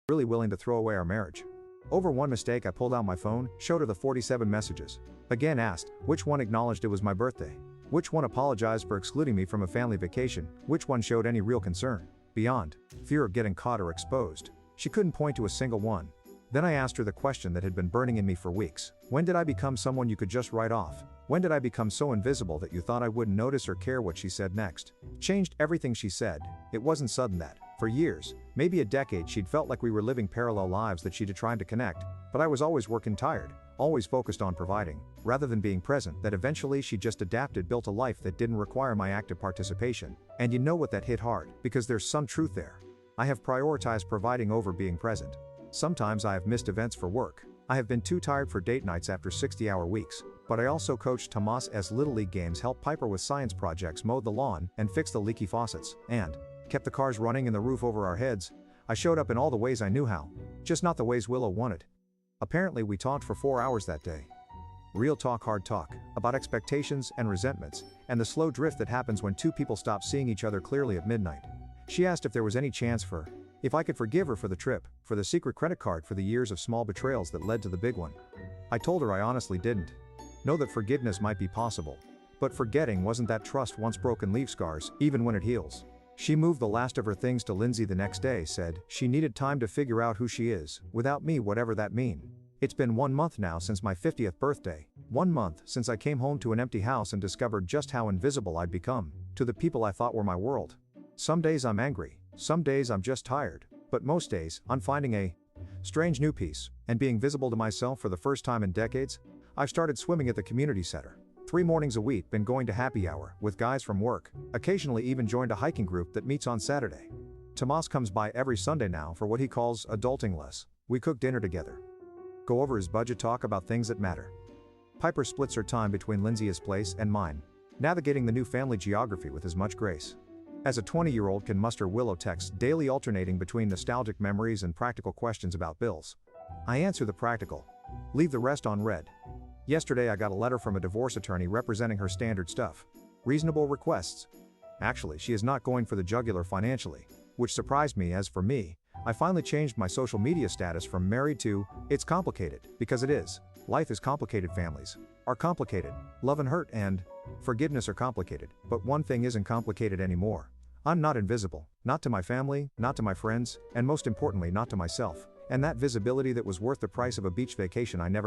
really willing to throw away our marriage. Over one mistake, I pulled out my phone, showed her the 47 messages. Again asked, which one acknowledged it was my birthday? Which one apologized for excluding me from a family vacation? Which one showed any real concern? Beyond fear of getting caught or exposed, she couldn't point to a single one. Then I asked her the question that had been burning in me for weeks. When did I become someone you could just write off? When did I become so invisible that you thought I wouldn't notice or care what she said next? Changed everything she said. It wasn't sudden that, for years, maybe a decade, she'd felt like we were living parallel lives, that she'd tried to connect, but I was always working tired, always focused on providing, rather than being present, that eventually she just adapted, built a life that didn't require my active participation. And you know what, that hit hard, because there's some truth there. I have prioritized providing over being present. Sometimes I have missed events for work. I have been too tired for date nights after 60-hour weeks. But I also coached Tomas' Little League games, helped Piper with science projects, mowed the lawn, and fixed the leaky faucets, and kept the cars running and the roof over our heads. I showed up in all the ways I knew how, just not the ways Willow wanted. Apparently we talked for 4 hours that day. Real talk, hard talk, about expectations and resentments, and the slow drift that happens when two people stop seeing each other clearly at midnight. She asked if there was any chance if I could forgive her for the trip, for the secret credit card, for the years of small betrayals that led to the big one. I told her I honestly didn't know that forgiveness might be possible. But forgetting wasn't that trust once broken leaves scars, even when it heals. She moved the last of her things to Lindsay the next day, said she needed time to figure out who she is, without me, whatever that mean. It's been 1 month now since my 50th birthday. 1 month since I came home to an empty house and discovered just how invisible I'd become to the people I thought were my world. Some days I'm angry, some days I'm just tired, but most days I'm finding a strange new peace and being visible to myself for the first time in decades. I've started swimming at the community center 3 mornings a week, been going to happy hour with guys from work, occasionally even joined a hiking group that meets on Saturday. Tomas comes by every Sunday now for what he calls adulting less. We cook dinner together, go over his budget, talk about things that matter. Piper splits her time between Lindsay's place and mine, navigating the new family geography with as much grace as a 20-year-old can muster. Willow texts daily, alternating between nostalgic memories and practical questions about bills. I answer the practical, leave the rest on read. Yesterday I got a letter from a divorce attorney representing her. Standard stuff. Reasonable requests. Actually, she is not going for the jugular financially, which surprised me, as for me, I finally changed my social media status from married to it's complicated, because it is. Life is complicated, families are complicated, love and hurt and forgiveness are complicated, but one thing isn't complicated anymore. I'm not invisible, not to my family, not to my friends, and most importantly not to myself, and that visibility that was worth the price of a beach vacation I never